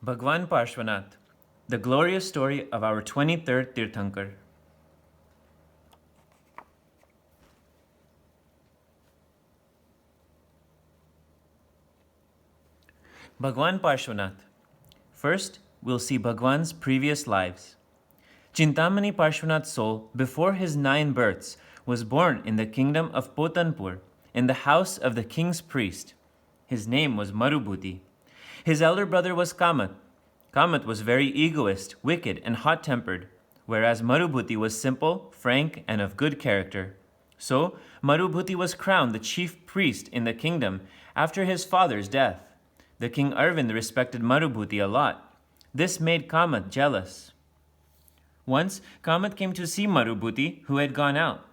Bhagwan Parshwanath, the glorious story of our 23rd Thirthankar. Bhagwan Parshwanath. First, we'll see Bhagwan's previous lives. Chintamani Parshwanath's soul, before his 9 births, was born in the kingdom of Potanpur, in the house of the king's priest. His name was Marubhuti. His elder brother was Kamat. Kamat was very egoist, wicked, and hot-tempered, whereas Marubhuti was simple, frank, and of good character. So, Marubhuti was crowned the chief priest in the kingdom after his father's death. The king Arvind respected Marubhuti a lot. This made Kamat jealous. Once, Kamat came to see Marubhuti, who had gone out.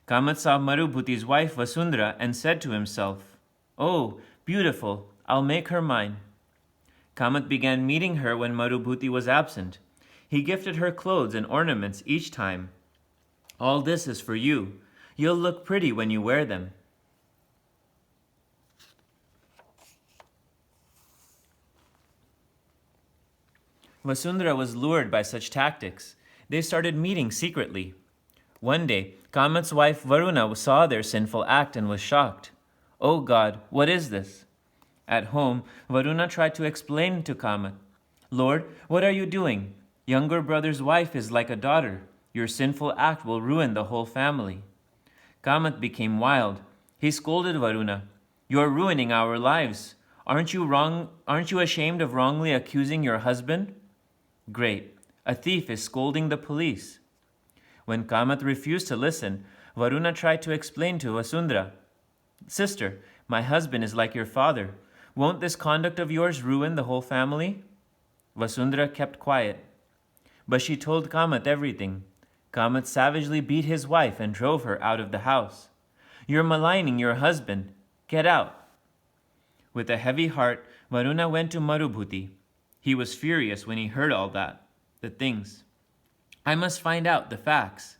Kamat saw Marubhuti's wife Vasundhara and said to himself, "Oh, beautiful, I'll make her mine." Kamat began meeting her when Marubhuti was absent. He gifted her clothes and ornaments each time. "All this is for you. You'll look pretty when you wear them." Vasundhara was lured by such tactics. They started meeting secretly. One day, Kamat's wife Varuna saw their sinful act and was shocked. "Oh God, what is this?" At home, Varuna tried to explain to Kamat, "Lord, what are you doing? Younger brother's wife is like a daughter. Your sinful act will ruin the whole family." Kamat became wild. He scolded Varuna, "You're ruining our lives. Aren't you ashamed of wrongly accusing your husband?" Great. A thief is scolding the police. When Kamat refused to listen, Varuna tried to explain to Vasundhara, "Sister, my husband is like your father. Won't this conduct of yours ruin the whole family?" Vasundhara kept quiet. But she told Kamat everything. Kamat savagely beat his wife and drove her out of the house. "You're maligning your husband. Get out." With a heavy heart, Varuna went to Marubhuti. He was furious when he heard all that, the things. "I must find out the facts."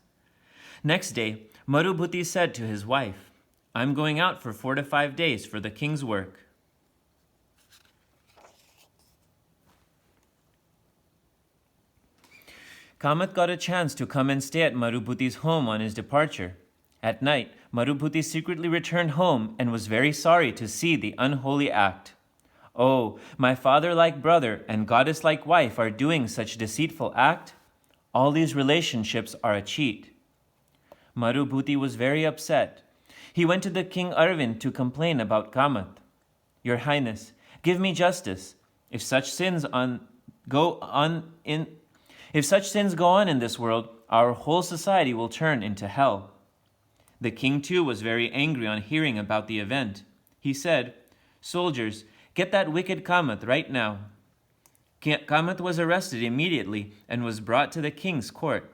Next day, Marubhuti said to his wife, "I'm going out for 4 to 5 days for the king's work." Kamat got a chance to come and stay at Marubhuti's home on his departure. At night, Marubhuti secretly returned home and was very sorry to see the unholy act. "Oh, my father-like brother and goddess-like wife are doing such deceitful act? All these relationships are a cheat." Marubhuti was very upset. He went to the king Arvind to complain about Kamat. "Your Highness, give me justice. If such sins go on in this world, our whole society will turn into hell." The king too was very angry on hearing about the event. He said, "Soldiers, get that wicked Kamat right now." Kamat was arrested immediately and was brought to the king's court.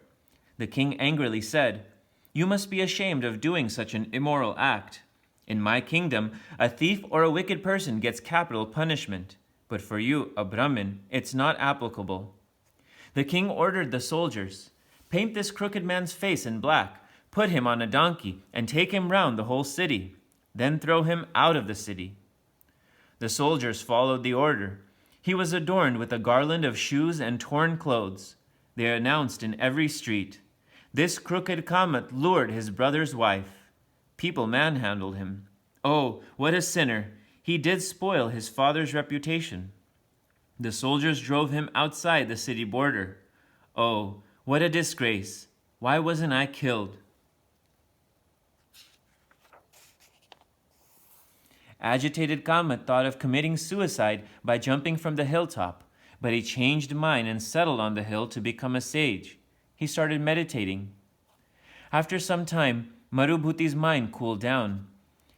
The king angrily said, "You must be ashamed of doing such an immoral act. In my kingdom, a thief or a wicked person gets capital punishment, but for you, a Brahmin, it's not applicable." The king ordered the soldiers, "Paint this crooked man's face in black, put him on a donkey, and take him round the whole city. Then throw him out of the city." The soldiers followed the order. He was adorned with a garland of shoes and torn clothes. They announced in every street, "This crooked Kamat lured his brother's wife." People manhandled him. "Oh, what a sinner! He did spoil his father's reputation." The soldiers drove him outside the city border. "Oh, what a disgrace! Why wasn't I killed?" Agitated Kamat thought of committing suicide by jumping from the hilltop, but he changed mind and settled on the hill to become a sage. He started meditating. After some time, Marubhuti's mind cooled down.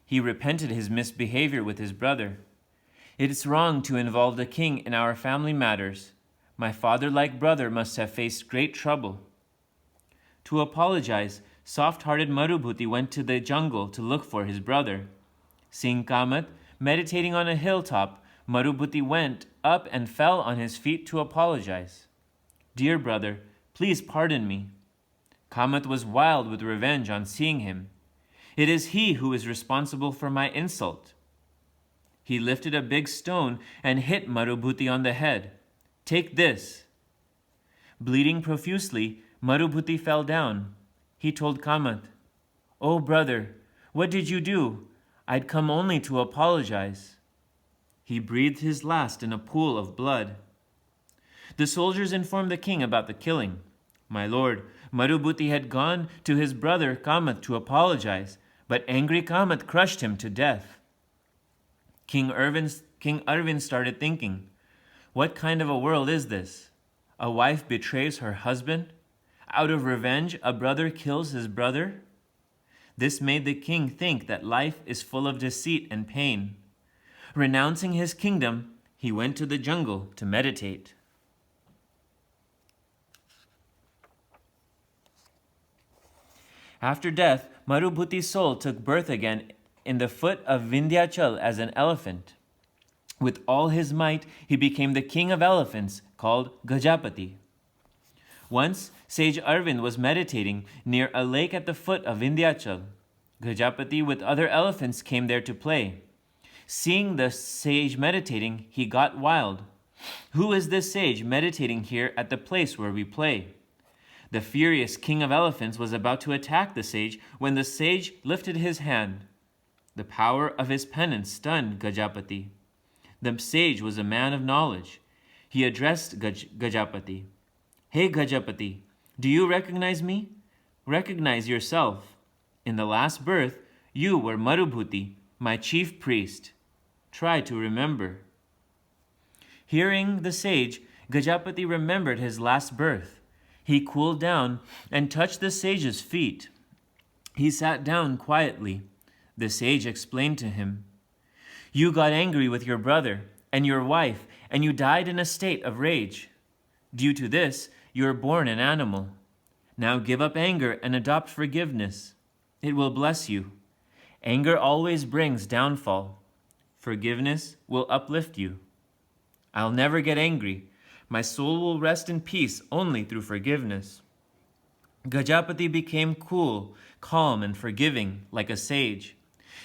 He repented his misbehavior with his brother. "It is wrong to involve the king in our family matters. My father-like brother must have faced great trouble." To apologize, soft-hearted Marubhuti went to the jungle to look for his brother. Seeing Kamat meditating on a hilltop, Marubhuti went up and fell on his feet to apologize. "Dear brother, please pardon me." Kamat was wild with revenge on seeing him. "It is he who is responsible for my insult." He lifted a big stone and hit Marubhuti on the head. Take this." Bleeding profusely, Marubhuti fell down. He told Kamath, "Oh, brother, what did you do? I'd come only to apologize." He breathed his last in a pool of blood. The soldiers informed the king about the killing. "My lord, Marubhuti had gone to his brother Kamath to apologize, but angry Kamath crushed him to death." King Arvind started thinking, what kind of a world is this? A wife betrays her husband? Out of revenge, a brother kills his brother? This made the king think that life is full of deceit and pain. Renouncing his kingdom, he went to the jungle to meditate. After death, Marubhuti's soul took birth again in the foot of Vindhyachal as an elephant. With all his might, he became the king of elephants, called Gajapati. Once, sage Arvind was meditating near a lake at the foot of Vindhyachal. Gajapati with other elephants came there to play. Seeing the sage meditating, he got wild. "Who is this sage meditating here at the place where we play?" The furious king of elephants was about to attack the sage when the sage lifted his hand. The power of his penance stunned Gajapati. The sage was a man of knowledge. He addressed Gajapati. "Hey Gajapati, do you recognize me? Recognize yourself. In the last birth, you were Marubhuti, my chief priest. Try to remember." Hearing the sage, Gajapati remembered his last birth. He cooled down and touched the sage's feet. He sat down quietly. The sage explained to him, "You got angry with your brother and your wife, and you died in a state of rage. Due to this, you were born an animal. Now give up anger and adopt forgiveness. It will bless you. Anger always brings downfall. Forgiveness will uplift you. I'll never get angry. My soul will rest in peace only through forgiveness." Gajapati became cool, calm, and forgiving, like a sage.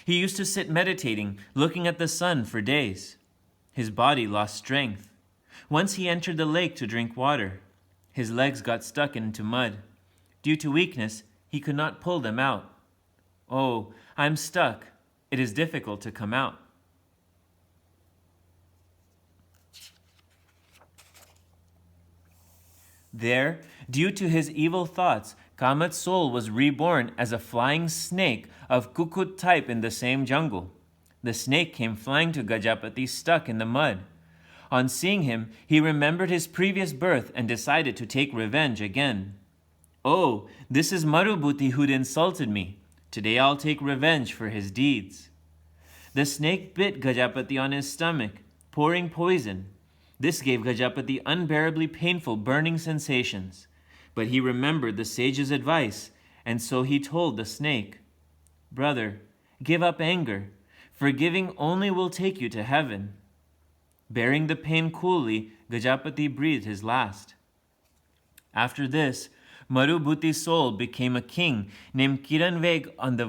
He used to sit meditating, looking at the sun for days. His body lost strength. Once he entered the lake to drink water. His legs got stuck into mud. Due to weakness, he could not pull them out. "Oh, I'm stuck. It is difficult to come out." There, due to his evil thoughts, Kamath's soul was reborn as a flying snake of Kukut type in the same jungle. The snake came flying to Gajapati stuck in the mud. On seeing him, he remembered his previous birth and decided to take revenge again. "Oh, this is Marubhuti who'd insulted me. Today I'll take revenge for his deeds." The snake bit Gajapati on his stomach, pouring poison. This gave Gajapati unbearably painful burning sensations. But he remembered the sage's advice, and so he told the snake, "Brother, give up anger. Forgiving only will take you to heaven." Bearing the pain coolly, Gajapati breathed his last. After this, Marubhuti's soul became a king named Kiranveg on the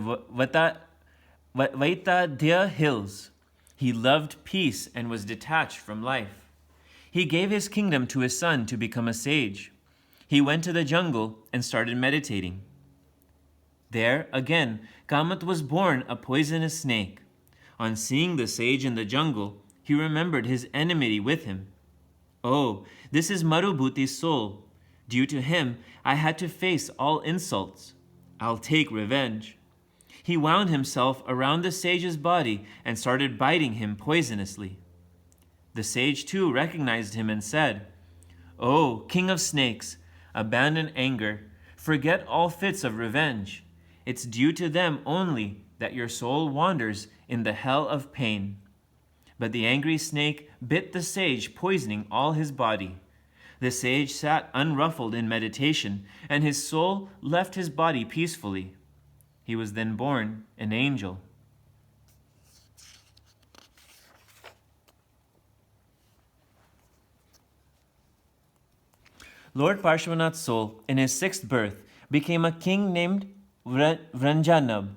Vaitadhya hills. He loved peace and was detached from life. He gave his kingdom to his son to become a sage. He went to the jungle and started meditating. There, again, Kamath was born a poisonous snake. On seeing the sage in the jungle, he remembered his enmity with him. "Oh, this is Marubhuti's soul. Due to him, I had to face all insults. I'll take revenge." He wound himself around the sage's body and started biting him poisonously. The sage too recognized him and said, "Oh, king of snakes, abandon anger. Forget all fits of revenge. It's due to them only that your soul wanders in the hell of pain." But the angry snake bit the sage, poisoning all his body. The sage sat unruffled in meditation, and his soul left his body peacefully. He was then born an angel. Lord Parshwanath's soul, in his sixth birth, became a king named Vranjanab.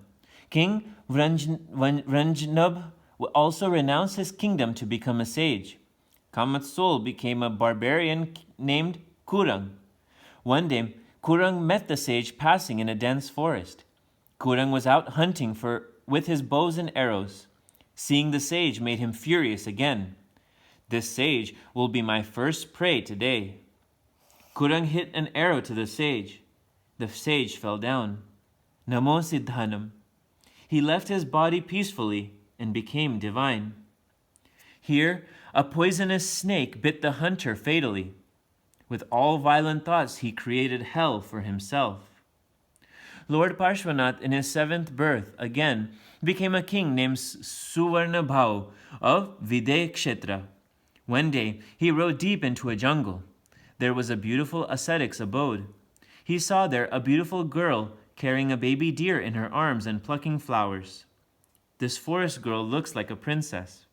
King Vranjanab also renounced his kingdom to become a sage. Kamat's soul became a barbarian named Kurang. One day, Kurang met the sage passing in a dense forest. Kurang was out hunting with his bows and arrows. Seeing the sage made him furious again. This sage will be my first prey today. Kurang hit an arrow to the sage. The sage fell down. Namo Siddhanam. He left his body peacefully and became divine. Here, a poisonous snake bit the hunter fatally. With all violent thoughts, he created hell for himself. Lord Parshwanath, in his 7th birth, again became a king named Suvarnabhau of Videha Kshetra. One day, he rode deep into a jungle. There was a beautiful ascetic's abode. He saw there a beautiful girl carrying a baby deer in her arms and plucking flowers. This forest girl looks like a princess.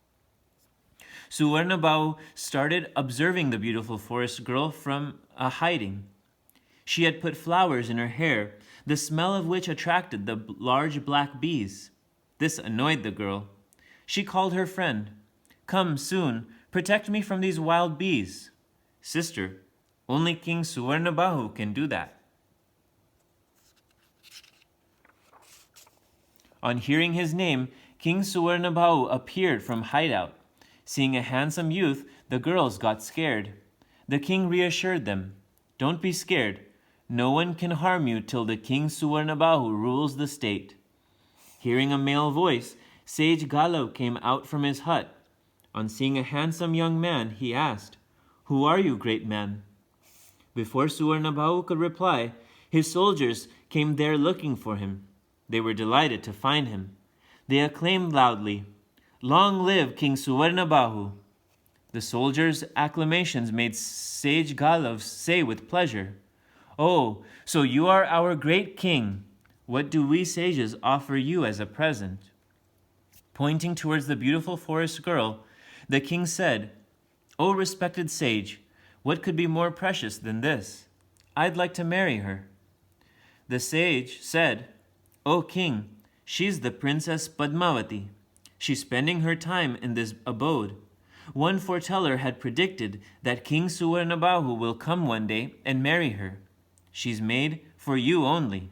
Suvarnabhau started observing the beautiful forest girl from a hiding. She had put flowers in her hair, the smell of which attracted the large black bees. This annoyed the girl. She called her friend. "Come soon, protect me from these wild bees." "Sister, only King Suvarnabhau can do that." On hearing his name, King Suvarnabhau appeared from hideout. Seeing a handsome youth, the girls got scared. The king reassured them, "Don't be scared. No one can harm you till the King Suvarnabhau rules the state." Hearing a male voice, Sage Galo came out from his hut. On seeing a handsome young man, he asked, "Who are you, great man?" Before Suvarnabhau could reply, his soldiers came there looking for him. They were delighted to find him. They acclaimed loudly, "Long live King Suvarnabhau!" The soldiers' acclamations made Sage Galo say with pleasure, "Oh, so you are our great king. What do we sages offer you as a present?" Pointing towards the beautiful forest girl, the king said, "O respected sage, what could be more precious than this? I'd like to marry her." The sage said, "O king, she's the Princess Padmavati. She's spending her time in this abode. One foreteller had predicted that King Suvarnabhau will come one day and marry her. She's made for you only."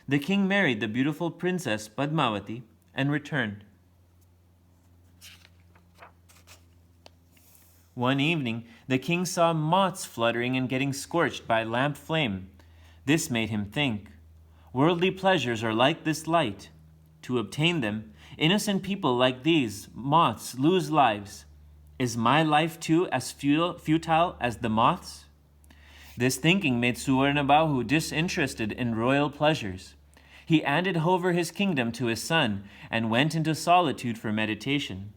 The king married the beautiful Princess Padmavati and returned. One evening, the king saw moths fluttering and getting scorched by a lamp flame. This made him think, "Worldly pleasures are like this light. To obtain them, innocent people like these moths lose lives. Is my life too as futile as the moths?" This thinking made Suvarnabhau disinterested in royal pleasures. He handed over his kingdom to his son and went into solitude for meditation.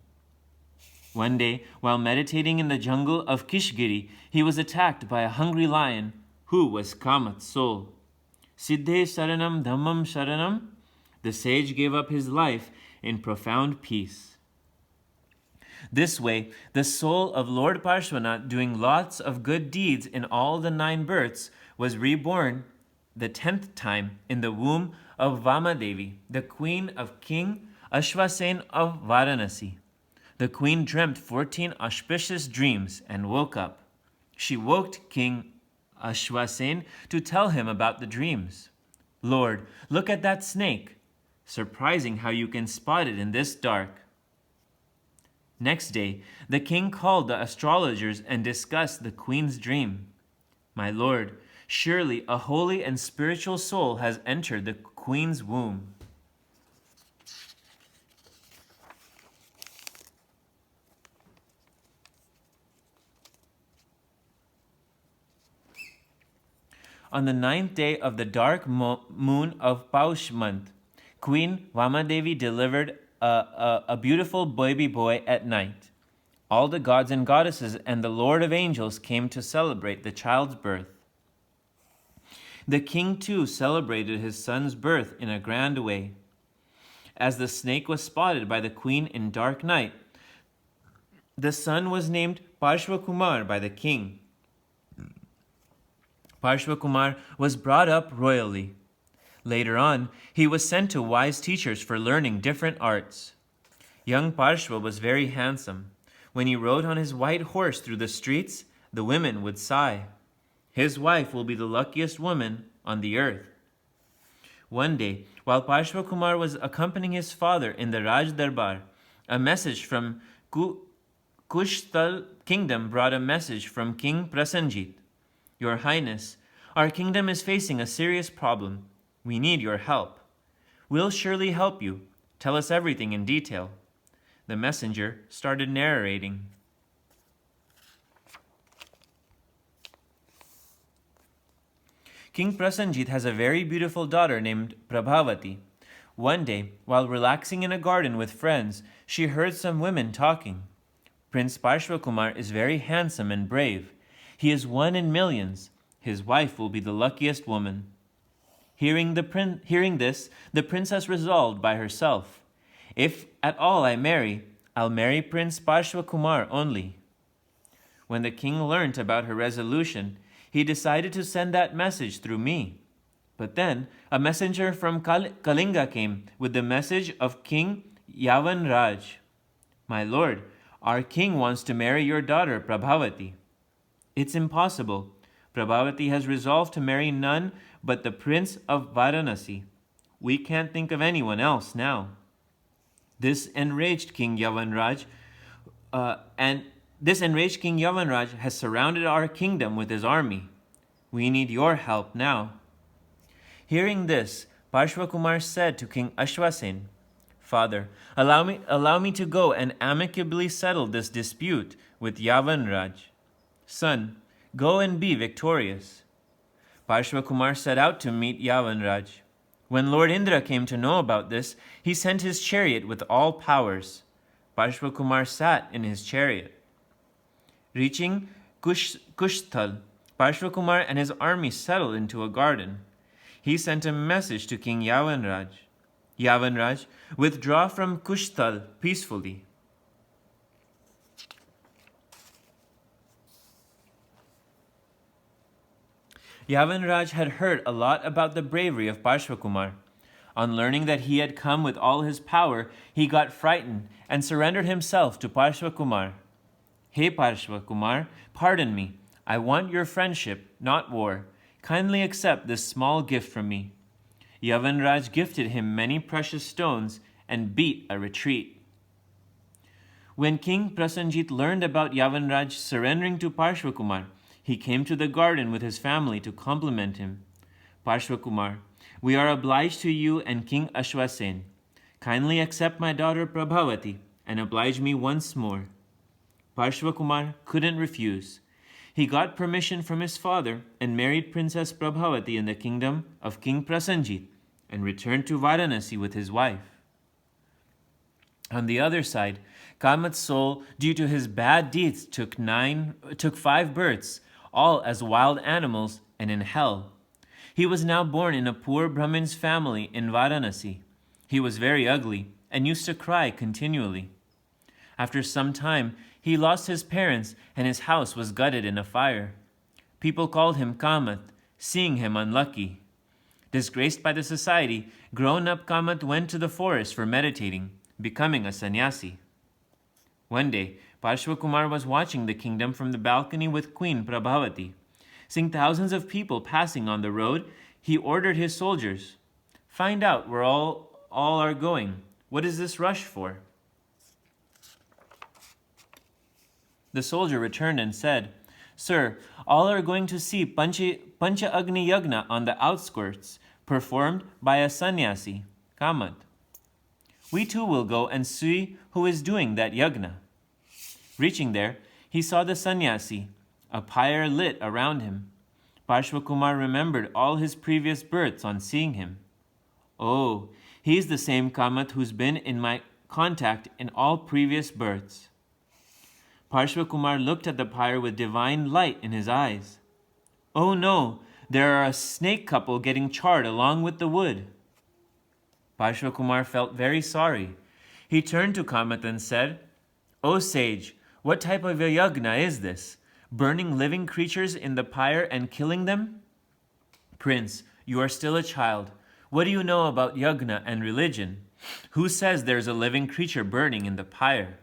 One day, while meditating in the jungle of Kishgiri, he was attacked by a hungry lion who was Kamat's soul. Siddhe Saranam Dhammam Sharanam, the sage gave up his life in profound peace. This way, the soul of Lord Parshwanath, doing lots of good deeds in all the 9 births, was reborn the 10th time in the womb of Vamadevi, the queen of King Ashvasen of Varanasi. The queen dreamt 14 auspicious dreams and woke up. She woke King Ashvasen to tell him about the dreams. "Lord, look at that snake. Surprising how you can spot it in this dark." Next day, the king called the astrologers and discussed the queen's dream. "My lord, surely a holy and spiritual soul has entered the queen's womb." On the 9th day of the dark moon of Paush month, Queen Vamadevi delivered a beautiful baby boy at night. All the gods and goddesses and the Lord of Angels came to celebrate the child's birth. The king too celebrated his son's birth in a grand way. As the snake was spotted by the queen in dark night, the son was named Parshvakumar by the king. Parshvakumar was brought up royally. Later on, he was sent to wise teachers for learning different arts. Young Parshva was very handsome. When he rode on his white horse through the streets, the women would sigh. His wife will be the luckiest woman on the earth. One day, while Parshvakumar was accompanying his father in the Raj Darbar, a message from Kushtal kingdom brought a message from King Prasenjit. Your Highness, our kingdom is facing a serious problem. We need your help. We'll surely help you. Tell us everything in detail. The messenger started narrating. King Prasenjit has a very beautiful daughter named Prabhavati. One day, while relaxing in a garden with friends, she heard some women talking. Prince Parshvakumar is very handsome and brave. He is one in millions. His wife will be the luckiest woman. Hearing this, the princess resolved by herself, if at all I marry, I'll marry Prince Parshvakumar only. When the king learnt about her resolution, he decided to send that message through me. But then a messenger from Kalinga came with the message of King Yavan Raj. My lord, our king wants to marry your daughter Prabhavati. It's impossible. Prabhavati has resolved to marry none but the prince of Varanasi. We can't think of anyone else now. This enraged King Yavanraj has surrounded our kingdom with his army. We need your help now. Hearing this, Parshvakumar said to King Ashwasen, Father, allow me to go and amicably settle this dispute with Yavanraj. Son, go and be victorious. Parshvakumar set out to meet Yavanraj. When Lord Indra came to know about this, he sent his chariot with all powers. Parshvakumar sat in his chariot. Reaching Kushthal, Parshvakumar and his army settled into a garden. He sent a message to King Yavanraj. Yavanraj, withdraw from Kushthal peacefully. Yavanraj had heard a lot about the bravery of Parshvakumar. On learning that he had come with all his power, he got frightened and surrendered himself to Parshvakumar. Hey Parshvakumar, pardon me. I want your friendship, not war. Kindly accept this small gift from me. Yavanraj gifted him many precious stones and beat a retreat. When King Prasenjit learned about Yavanraj surrendering to Parshvakumar, he came to the garden with his family to compliment him. Parshvakumar, we are obliged to you and King Ashwasen. Kindly accept my daughter Prabhavati and oblige me once more. Parshvakumar couldn't refuse. He got permission from his father and married Princess Prabhavati in the kingdom of King Prasenjit and returned to Varanasi with his wife. On the other side, Kamat's soul, due to his bad deeds, took 5 births, all as wild animals and in hell. He was now born in a poor Brahmin's family in Varanasi. He was very ugly and used to cry continually. After some time, he lost his parents and his house was gutted in a fire. People called him Kamat, seeing him unlucky. Disgraced by the society, grown-up Kamat went to the forest for meditating, becoming a sannyasi. One day, Parshvakumar was watching the kingdom from the balcony with Queen Prabhavati. Seeing thousands of people passing on the road, he ordered his soldiers, "Find out where all are going. What is this rush for?" The soldier returned and said, "Sir, all are going to see Pancha Agni Yagna on the outskirts, performed by a sannyasi, Kamat. We too will go and see who is doing that yagna." Reaching there, he saw the sannyasi, a pyre lit around him. Parshvakumar remembered all his previous births on seeing him. Oh, he's the same Kamat who's been in my contact in all previous births. Parshvakumar looked at the pyre with divine light in his eyes. Oh no, there are a snake couple getting charred along with the wood. Parshvakumar felt very sorry. He turned to Kamat and said, "O sage, what type of a yagna is this? Burning living creatures in the pyre and killing them?" "Prince, you are still a child. What do you know about yagna and religion? Who says there's a living creature burning in the pyre?"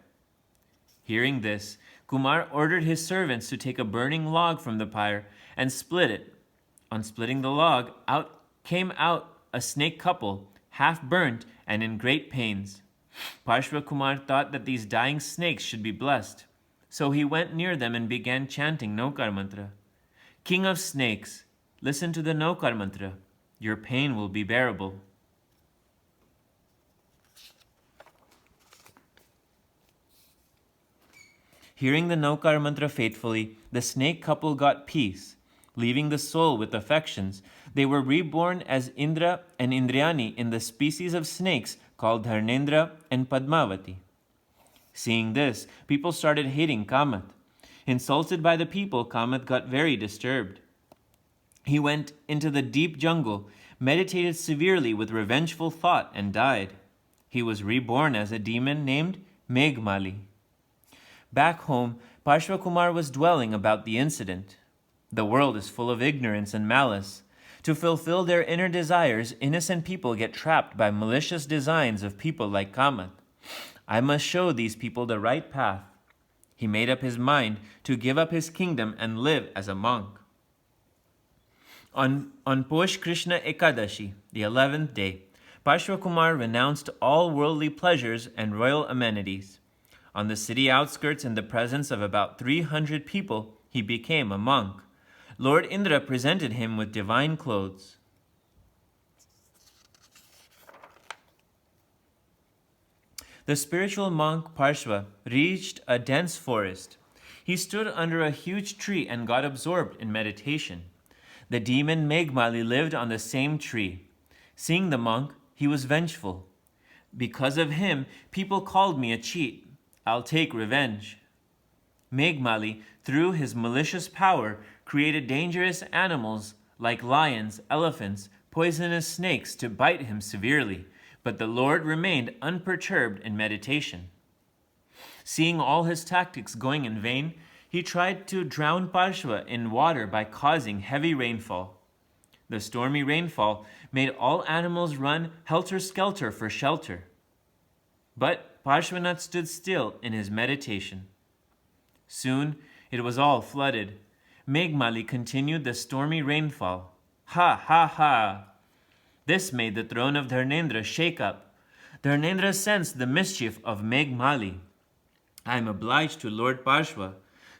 Hearing this, Kumar ordered his servants to take a burning log from the pyre and split it. On splitting the log, came out a snake couple, half burnt and in great pains. Parshva Kumar thought that these dying snakes should be blessed. So he went near them and began chanting Naukar mantra. King of snakes, listen to the Naukar mantra. Your pain will be bearable. Hearing the Naukar mantra faithfully, the snake couple got peace. Leaving the soul with affections, they were reborn as Indra and Indriani in the species of snakes called Dharnendra and Padmavati. Seeing this, people started hating Kamath. Insulted by the people, Kamath got very disturbed. He went into the deep jungle, meditated severely with revengeful thought, and died. He was reborn as a demon named Meghmali. Back home, Parshva Kumar was dwelling about the incident. The world is full of ignorance and malice. To fulfill their inner desires, innocent people get trapped by malicious designs of people like Kamath. I must show these people the right path. He made up his mind to give up his kingdom and live as a monk. On Posh Krishna Ekadashi, the 11th day, Parshva Kumar renounced all worldly pleasures and royal amenities. On the city outskirts, in the presence of about 300 people, he became a monk. Lord Indra presented him with divine clothes. The spiritual monk Parshva reached a dense forest. He stood under a huge tree and got absorbed in meditation. The demon Meghmali lived on the same tree. Seeing the monk, he was vengeful. Because of him, people called me a cheat. I'll take revenge. Meghmali, through his malicious power, created dangerous animals like lions, elephants, poisonous snakes to bite him severely, but the Lord remained unperturbed in meditation. Seeing all his tactics going in vain, he tried to drown Parshva in water by causing heavy rainfall. The stormy rainfall made all animals run helter-skelter for shelter. But Parshwanath stood still in his meditation. Soon it was all flooded. Meghmali continued the stormy rainfall. Ha, ha, ha! This made the throne of Dharnendra shake up. Dharnendra sensed the mischief of Meghmali. I am obliged to Lord Parshva.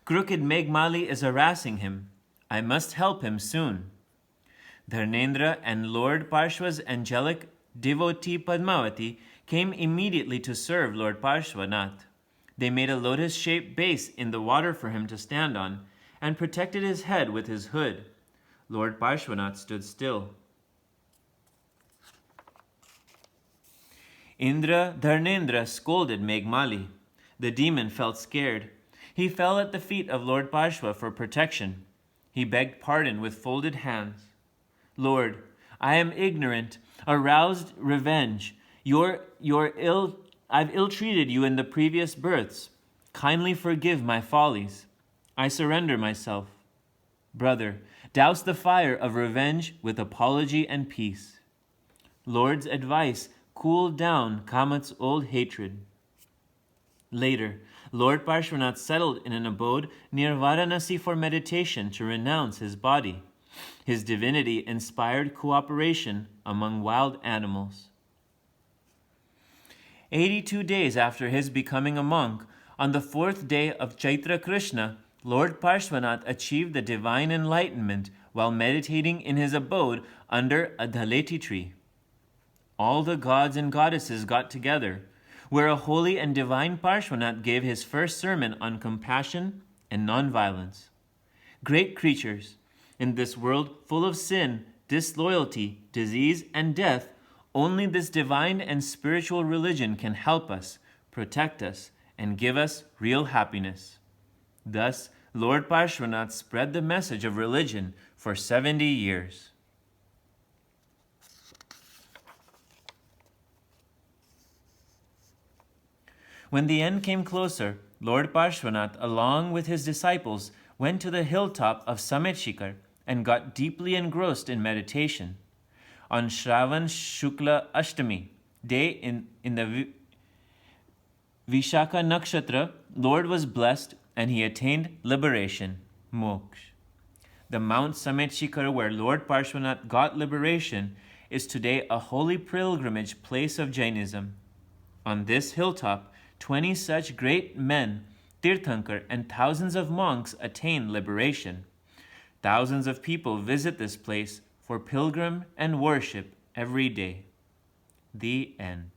Crooked Meghmali is harassing him. I must help him soon. Dharnendra and Lord Parshva's angelic devotee Padmavati came immediately to serve Lord Parshwanath. They made a lotus-shaped base in the water for him to stand on, and protected his head with his hood. Lord Parshwanath stood still. Indra Dharnendra scolded Meghmali. The demon felt scared. He fell at the feet of Lord Parshva for protection. He begged pardon with folded hands. Lord, I am ignorant, aroused revenge. I've ill-treated you in the previous births. Kindly forgive my follies. I surrender myself. Brother, douse the fire of revenge with apology and peace. Lord's advice cooled down Kamath's old hatred. Later, Lord Parshwanath settled in an abode near Varanasi for meditation to renounce his body. His divinity inspired cooperation among wild animals. 82 days after his becoming a monk, on the 4th day of Chaitra Krishna, Lord Parshwanath achieved the divine enlightenment while meditating in his abode under a dhaleti tree. All the gods and goddesses got together, where a holy and divine Parshwanath gave his first sermon on compassion and nonviolence. Great creatures, in this world full of sin, disloyalty, disease, and death, only this divine and spiritual religion can help us, protect us, and give us real happiness. Thus, Lord Parshwanath spread the message of religion for 70 years. When the end came closer, Lord Parshwanath, along with his disciples, went to the hilltop of Samet Shikar and got deeply engrossed in meditation. On Shravan Shukla Ashtami day in the Vishaka Nakshatra, Lord was blessed and he attained liberation, moksha. The Mount Summit Shikhar where Lord Parshwanath got liberation is today a holy pilgrimage place of Jainism. On this hilltop, 20 such great men, Thirthankar, and thousands of monks attain liberation. Thousands of people visit this place for pilgrim and worship every day. The end.